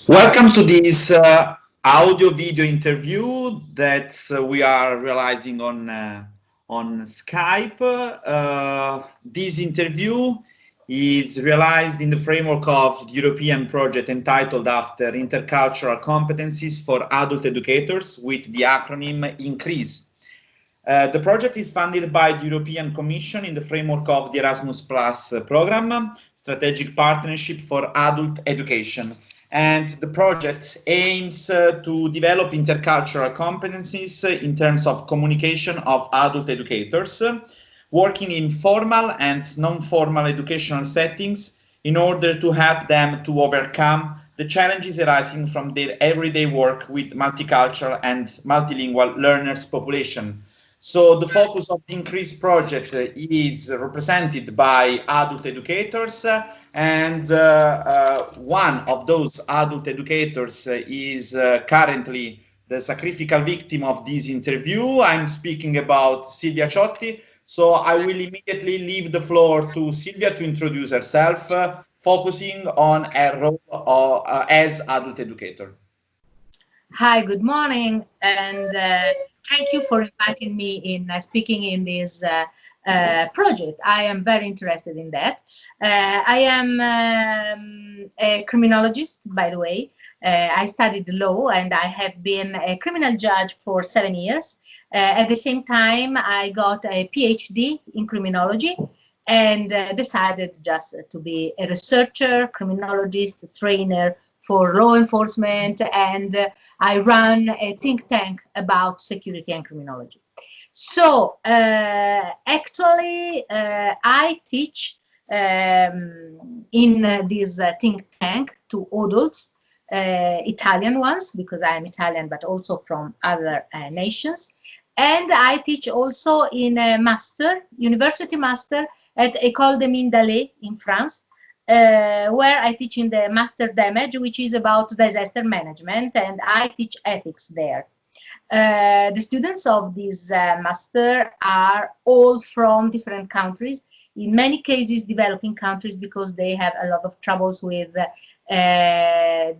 Welcome to this audio-video interview that we are realizing on Skype. This interview is realized in the framework of the European project entitled after Intercultural Competencies for Adult Educators with the acronym INCrEAsE. The project is funded by the European Commission in the framework of the Erasmus Plus program, Strategic Partnership for Adult Education. And the project aims to develop intercultural competencies in terms of communication of adult educators, working in formal and non-formal educational settings in order to help them to overcome the challenges arising from their everyday work with multicultural and multilingual learners population. So the focus of the INCrEAsE project is represented by adult educators, and one of those adult educators is currently the sacrificial victim of this interview. I'm speaking about Silvia Ciotti. So I will immediately leave the floor to Silvia to introduce herself, focusing on her role as adult educator. Hi, good morning, and thank you for inviting me in speaking in this project. I am very interested in that. I am a criminologist, by the way. I studied law and I have been a criminal judge for 7 years. At the same time, I got a PhD in criminology and decided just to be a researcher, criminologist, trainer for law enforcement, and I run a think tank about security and criminology. So actually, I teach in this think tank to adults, Italian ones, because I am Italian, but also from other nations. And I teach also in a university master at École des Mines d'Alais in France, where I teach in the master damage, which is about disaster management, and I teach ethics there. The students of this master are all from different countries, in many cases developing countries, because they have a lot of troubles with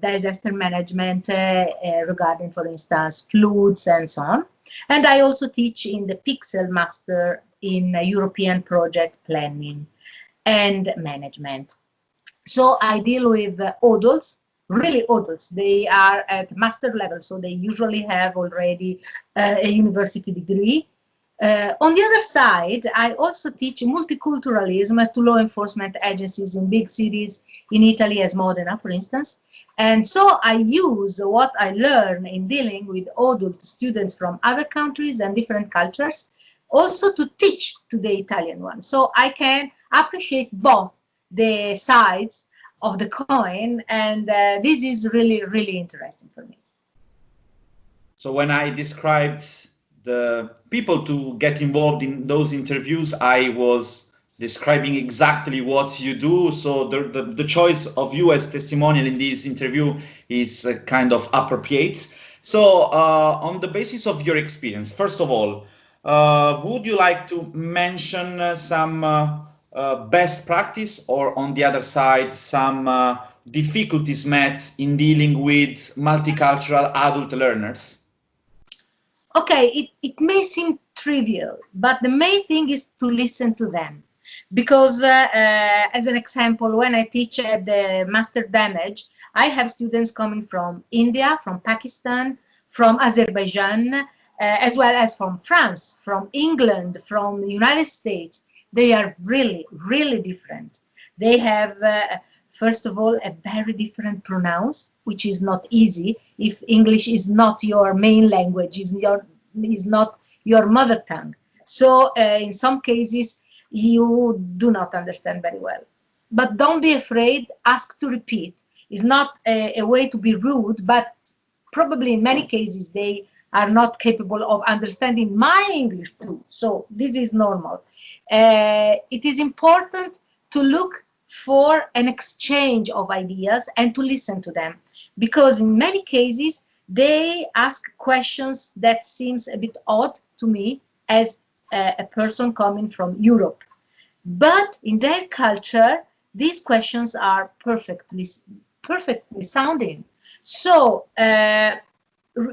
disaster management regarding, for instance, floods and so on. And I also teach in the Pixel Master in European project planning and management. So I deal with adults, really adults. They are at master level, so they usually have already a university degree. On the other side, I also teach multiculturalism to law enforcement agencies in big cities in Italy, as Modena, for instance. And so I use what I learn in dealing with adult students from other countries and different cultures, also to teach to the Italian one. So I can appreciate both the sides of the coin, and this is really, really interesting for me. So when I described the people to get involved in those interviews, I was describing exactly what you do. So the choice of you as testimonial in this interview is kind of appropriate. So on the basis of your experience, first of all, would you like to mention some best practice, or on the other side, some difficulties met in dealing with multicultural adult learners? Okay, it may seem trivial, but the main thing is to listen to them. Because as an example, when I teach at the Master Damage, I have students coming from India, from Pakistan, from Azerbaijan, as well as from France, from England, from the United States. They are really, really different. They have first of all, a very different pronouns, which is not easy if English is not your main language, is not your mother tongue. So in some cases, you do not understand very well. But don't be afraid, ask to repeat. It's not a way to be rude, but probably in many cases they are not capable of understanding my English too. So this is normal. It is important to look for an exchange of ideas and to listen to them, because in many cases they ask questions that seems a bit odd to me as a person coming from Europe. But in their culture, these questions are perfectly sounding. So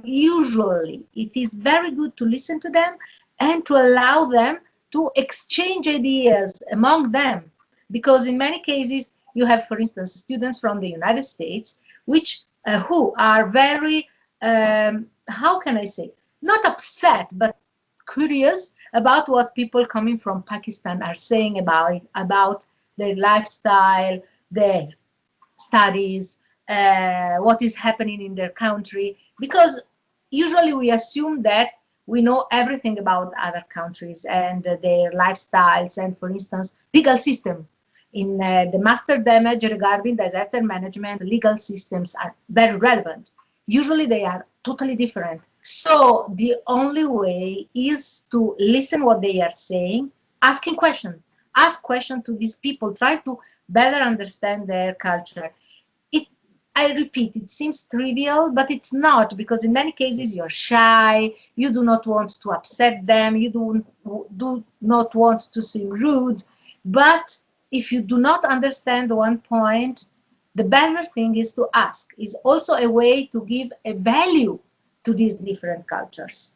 usually it is very good to listen to them and to allow them to exchange ideas among them, because in many cases you have, for instance, students from the United States which who are very how can I say, not upset but curious about what people coming from Pakistan are saying about their lifestyle, their studies, what is happening in their country, because usually we assume that we know everything about other countries and their lifestyles and, for instance, legal system. In the master damage regarding disaster management, legal systems are very relevant. Usually they are totally different. So the only way is to listen what they are saying, asking questions. Ask questions to these people, try to better understand their culture. It, I repeat, it seems trivial, but it's not, because in many cases you're shy, you do not want to upset them, you do not want to seem rude. But if you do not understand one point, the better thing is to ask. Is also a way to give a value to these different cultures.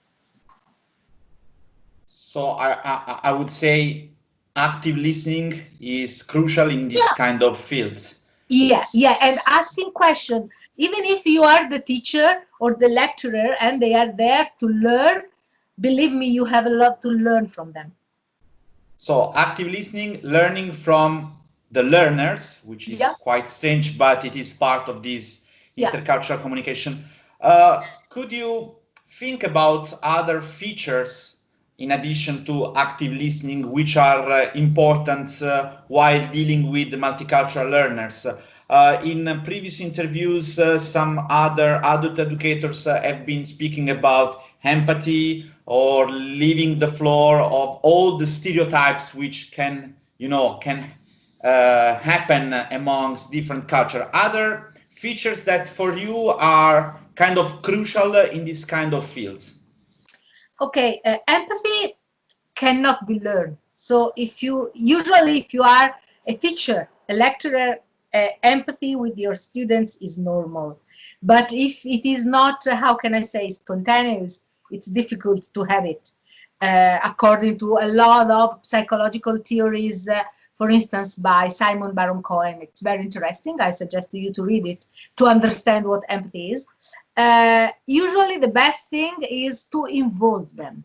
So I would say active listening is crucial in this kind of fields. Yeah, and asking questions. Even if you are the teacher or the lecturer and they are there to learn, believe me, you have a lot to learn from them. So active listening, learning from the learners, which is Yeah, quite strange, but it is part of this yeah. intercultural communication. Could you think about other features in addition to active listening, which are important while dealing with multicultural learners? In previous interviews, some other adult educators have been speaking about empathy or leaving the floor of all the stereotypes which can, can happen amongst different culture. Other features that for you are kind of crucial in this kind of fields. Okay, empathy cannot be learned. So if you are a teacher, a lecturer, empathy with your students is normal. But if it is not, how can I say, spontaneous, it's difficult to have it. According to a lot of psychological theories, for instance, by Simon Baron Cohen, it's very interesting. I suggest to you to read it to understand what empathy is. Usually the best thing is to involve them,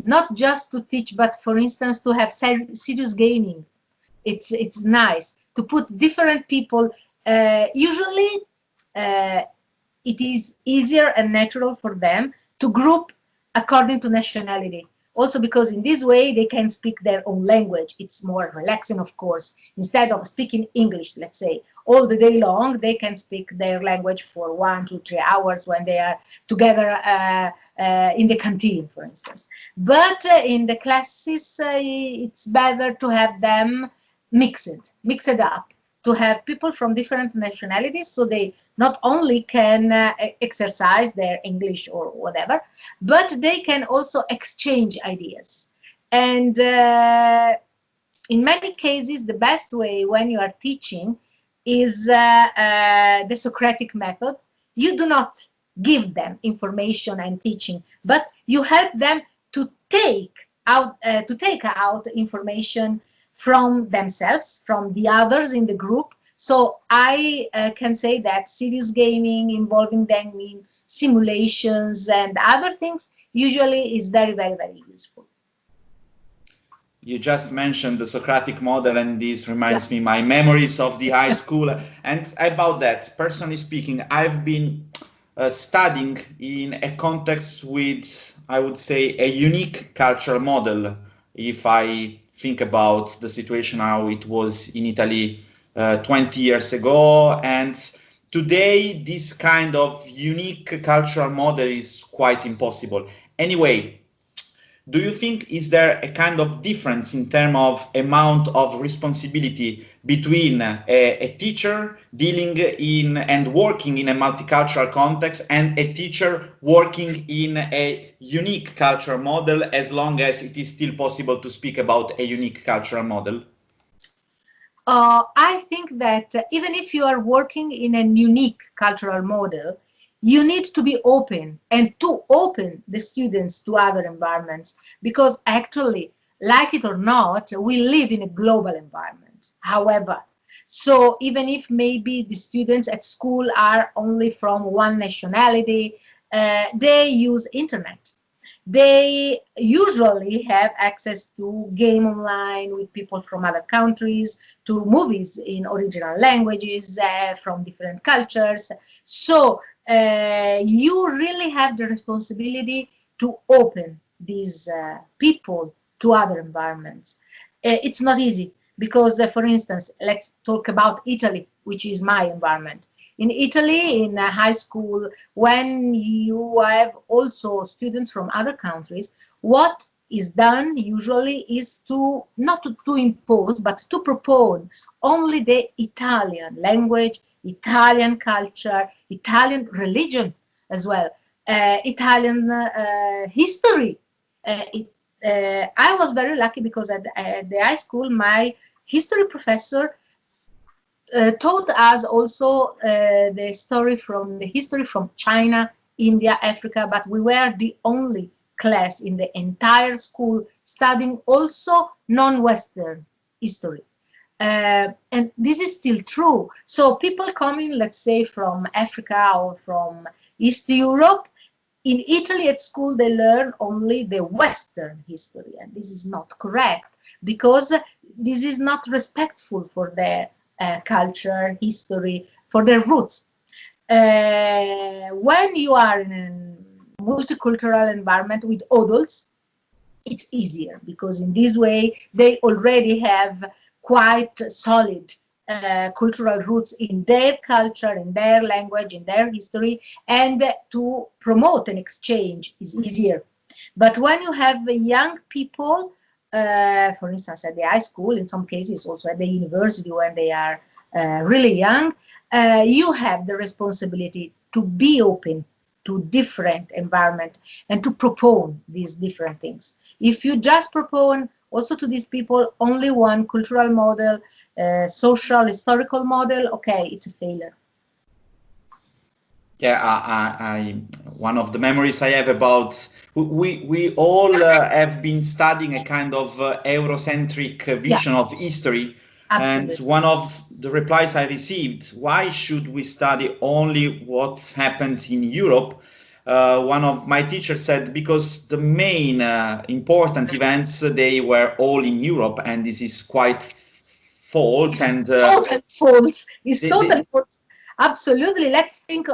not just to teach, but for instance to have serious gaming. It's nice to put different people. Usually it is easier and natural for them to group according to nationality, also because in this way they can speak their own language. It's more relaxing, of course. Instead of speaking English, let's say, all the day long, they can speak their language for 1, 2, 3 hours when they are together in the canteen, for instance. But in the classes, it's better to have them mixed up, to have people from different nationalities, so they not only can exercise their English or whatever, but they can also exchange ideas. And in many cases, the best way when you are teaching is the Socratic method. You do not give them information and teaching, but you help them to take out information from themselves, from the others in the group. So I can say that serious gaming involving them in simulations and other things usually is very, very, very useful. You just mentioned the Socratic model, and this reminds me my memories of the high school. And about that, personally speaking, I've been studying in a context with, I would say, a unique cultural model. If I think about the situation how it was in Italy 20 years ago, and today this kind of unique cultural model is quite impossible. Anyway, do you think is there a kind of difference in terms of amount of responsibility between a teacher dealing in and working in a multicultural context and a teacher working in a unique cultural model, as long as it is still possible to speak about a unique cultural model? I think that even if you are working in a unique cultural model, you need to be open and to open the students to other environments, because actually, like it or not, we live in a global environment. However, so even if maybe the students at school are only from one nationality, they use internet. They usually have access to game online with people from other countries, to movies in original languages from different cultures. So you really have the responsibility to open these people to other environments. It's not easy because, for instance, let's talk about Italy, which is my environment. In Italy, in high school, when you have also students from other countries, what is done usually is to not to impose, but to propose only the Italian language, Italian culture, Italian religion as well, Italian history. I was very lucky because at the high school, my history professor taught us also the history from China, India, Africa, but we were the only class in the entire school studying also non-Western history. And this is still true. So people coming, let's say, from Africa or from East Europe, in Italy at school they learn only the Western history, and this is not correct because this is not respectful for their culture, history, for their roots. When you are in a multicultural environment with adults, it's easier because in this way they already have quite solid cultural roots in their culture, in their language, in their history, and to promote an exchange is easier. But when you have young people, for instance, at the high school, in some cases also at the university when they are really young, you have the responsibility to be open to different environment and to propose these different things. If you just propose also to these people only one cultural model, social, historical model, okay, it's a failure. Yeah, one of the memories I have about we all have been studying a kind of Eurocentric Yeah, vision of history, and absolutely. one of the replies I received, why should we study only what happened in Europe? One of my teachers said because the main important events they were all in Europe, and this is quite false. It's And totally false. It's they, totally false. Absolutely. Let's think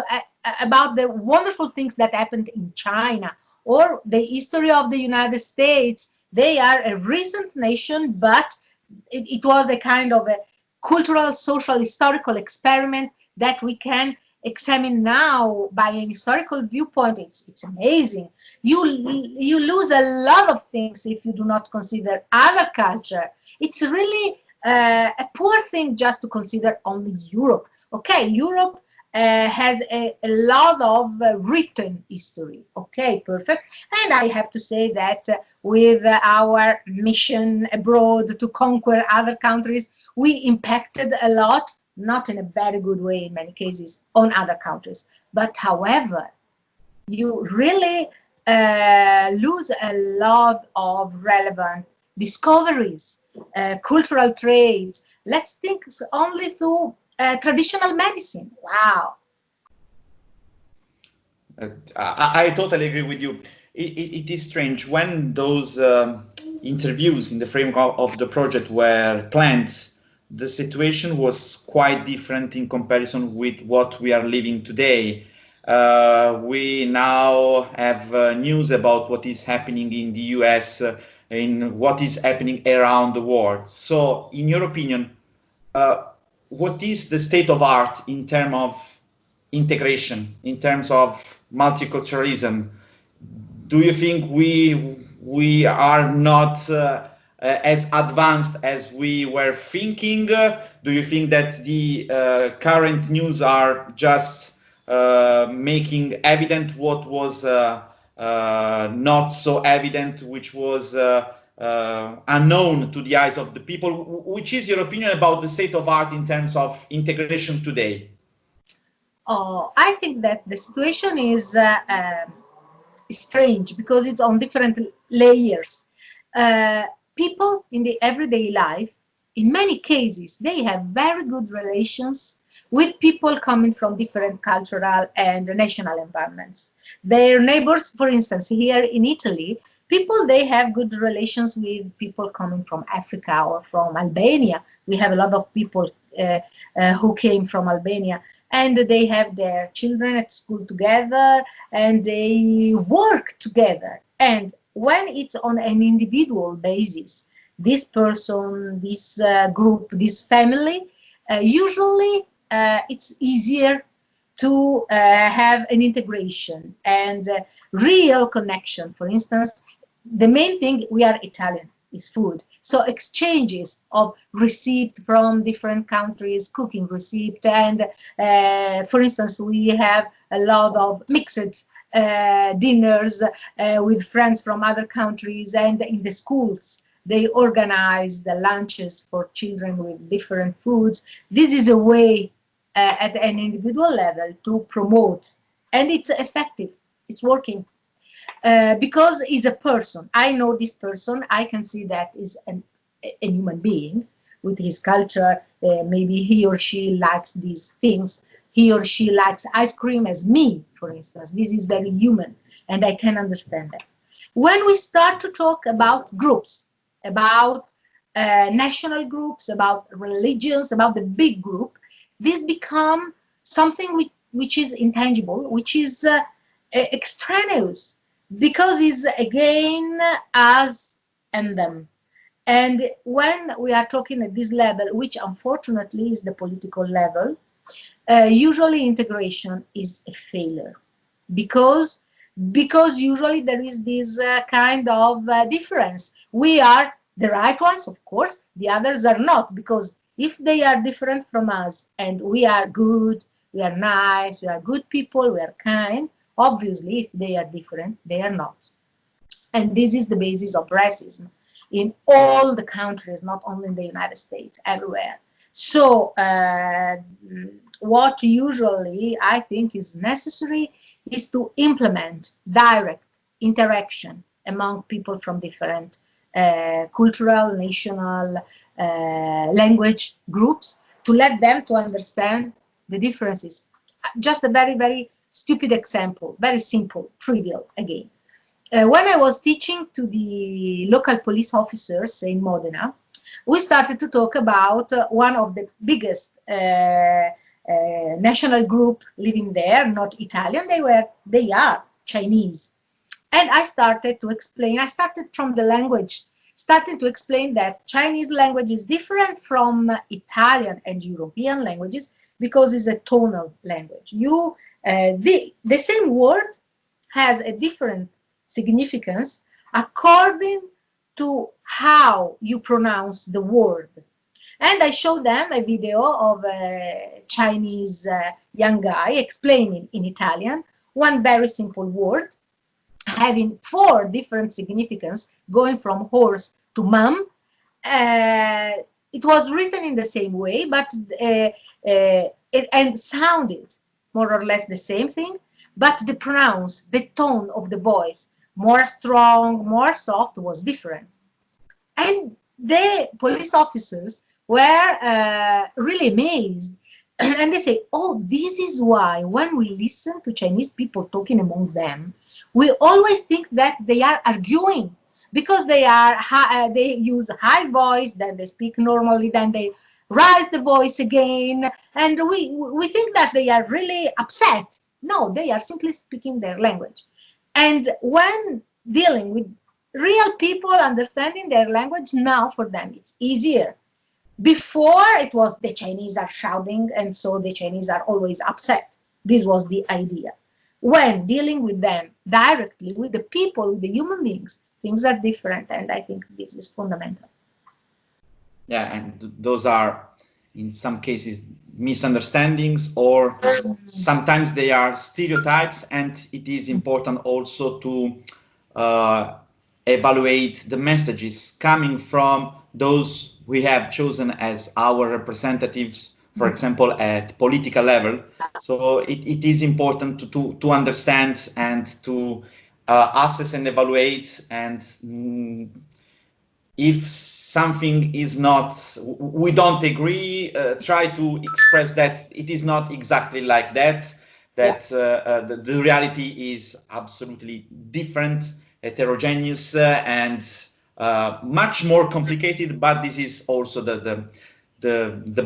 about the wonderful things that happened in China or the history of the United States. They are a recent nation, but it was a kind of a cultural, social, historical experiment that we can examine now by an historical viewpoint. It's amazing. You lose a lot of things if you do not consider other culture. It's really a poor thing just to consider only Europe. Okay, Europe has a lot of written history. Okay, perfect. And I have to say that with our mission abroad to conquer other countries, we impacted a lot, not in a very good way in many cases, on other countries. But however, you really lose a lot of relevant discoveries, cultural traits. Let's think only through traditional medicine. Wow. I totally agree with you. It is strange when those interviews in the framework of the project were planned, the situation was quite different in comparison with what we are living today. We now have news about what is happening in the US, in what is happening around the world. So, in your opinion, uh, what is the state of art in terms of integration, in terms of multiculturalism? Do you think we are not as advanced as we were thinking? Do you think that the current news are just making evident what was not so evident, which was unknown to the eyes of the people. Which is your opinion about the state of art in terms of integration today? Oh, I think that the situation is strange because it's on different layers. Uh, People in the everyday life, in many cases, they have very good relations with people coming from different cultural and national environments. Their neighbors, for instance, here in Italy, people, they have good relations with people coming from Africa or from Albania. We have a lot of people who came from Albania, and they have their children at school together, and they work together. And when it's on an individual basis, this person, this group, this family, usually it's easier to have an integration and real connection. For instance, the main thing, we are Italian, is food. So exchanges of receipt from different countries, cooking receipt, and for instance, we have a lot of mixed dinners with friends from other countries, and in the schools they organize the lunches for children with different foods. This is a way at an individual level to promote, and it's effective, it's working. Because he's a person. I know this person. I can see that is a human being with his culture. Maybe he or she likes these things. He or she likes ice cream as me, for instance. This is very human, and I can understand that. When we start to talk about groups, about national groups, about religions, about the big group, this become something which is intangible, which is extraneous, because it's again us and them. And when we are talking at this level, which unfortunately is the political level, usually integration is a failure, because usually there is this kind of difference. We are the right ones, of course, the others are not, because if they are different from us and we are good, we are nice, we are good people, we are kind, obviously if they are different, they are not. And this is the basis of racism in all the countries, not only in the United States, everywhere. So what usually I think is necessary is to implement direct interaction among people from different cultural, national, language groups, to let them to understand the differences. Just a very, very stupid example, very simple, trivial again. When I was teaching to the local police officers in Modena, we started to talk about one of the biggest national group living there, not Italian, they are Chinese. And I started to explain, I started from the language, starting to explain that Chinese language is different from Italian and European languages because it's a tonal language. The same word has a different significance according to how you pronounce the word. And I showed them a video of a Chinese young guy explaining in Italian one very simple word, having 4 different significance, going from horse to mum. It was written in the same way, but and sounded more or less the same thing, but the pronounce, the tone of the voice, more strong, more soft, was different. And the police officers were really amazed. And they say, oh, this is why when we listen to Chinese people talking among them, we always think that they are arguing, because they use high voice, then they speak normally, then they rise the voice again, and we think that they are really upset. No, they are simply speaking their language. And when dealing with real people understanding their language, now for them it's easier. Before, it was the Chinese are shouting, and so the Chinese are always upset. This was the idea. When dealing with them directly, with the people, with the human beings, things are different, and I think this is fundamental. Yeah, and those are, in some cases, misunderstandings, or sometimes they are stereotypes, and it is important also to evaluate the messages coming from those we have chosen as our representatives, for example, at political level. So it is important to understand and to assess and evaluate, and if something is not, we don't agree, try to express that it is not exactly like that, that the reality is absolutely different, heterogeneous, and much more complicated, but this is also the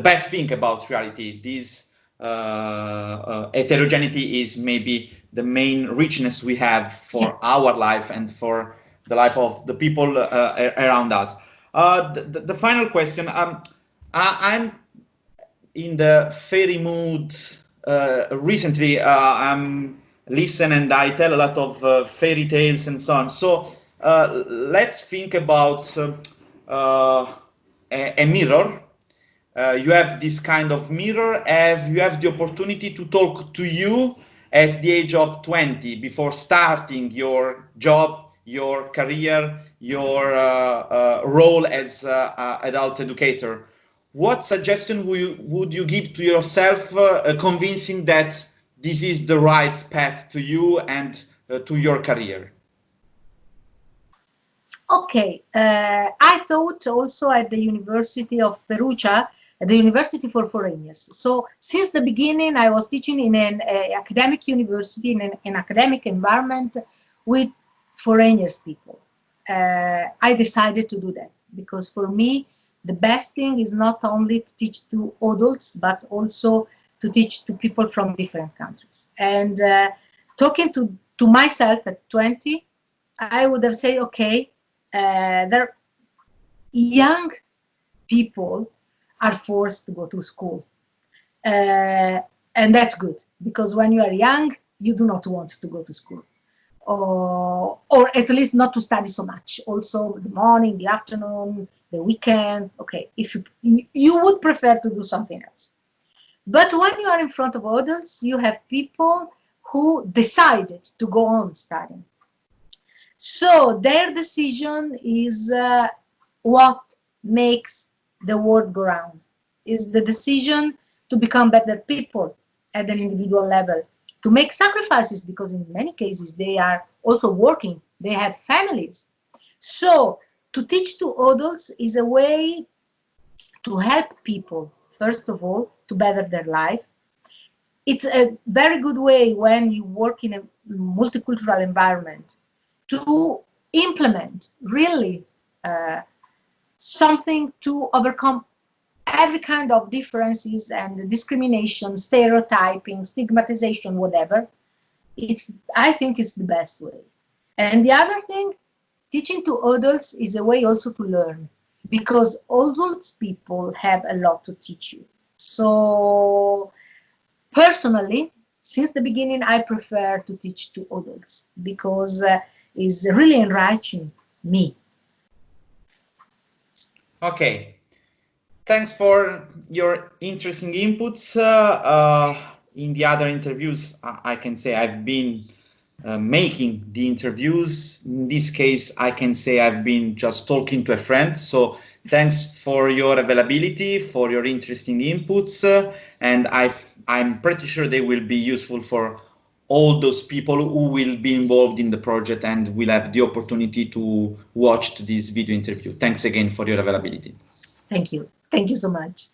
best thing about reality. This heterogeneity is maybe the main richness we have for our life and for the life of the people around us. The final question, I'm in the fairy mood recently. I'm listen and I tell a lot of fairy tales and so on. So let's think about a mirror. You have this kind of mirror, you have the opportunity to talk to you at the age of 20 before starting your job, your career, your role as adult educator. What suggestion would you give to yourself, convincing that this is the right path to you and to your career? Okay, I taught also at the University of Perugia, at the University for Foreigners. So since the beginning, I was teaching in an academic university, in an academic environment with foreigners people. I decided to do that because for me, the best thing is not only to teach to adults, but also to teach to people from different countries. And talking to myself at 20, I would have said, okay, there young people are forced to go to school, and that's good, because when you are young you do not want to go to school, or at least not to study so much, also the morning, the afternoon, the weekend. Okay, if you would prefer to do something else. But when you are in front of adults, you have people who decided to go on studying. So their decision is what makes the world go round, is the decision to become better people at an individual level, to make sacrifices, because in many cases they are also working, they have families. So to teach to adults is a way to help people, first of all, to better their life. It's a very good way when you work in a multicultural environment to implement really something to overcome every kind of differences and discrimination, stereotyping, stigmatization, whatever. I think it's the best way. And the other thing, teaching to adults is a way also to learn, because adults people have a lot to teach you. So personally, since the beginning, I prefer to teach to adults because it's really enriching me. Okay, thanks for your interesting inputs. In the other interviews, I can say I've been making the interviews. In this case, I can say I've been just talking to a friend. So thanks for your availability, for your interesting inputs, and I'm pretty sure they will be useful for all those people who will be involved in the project and will have the opportunity to watch this video interview. Thanks again for your availability. Thank you. Thank you so much.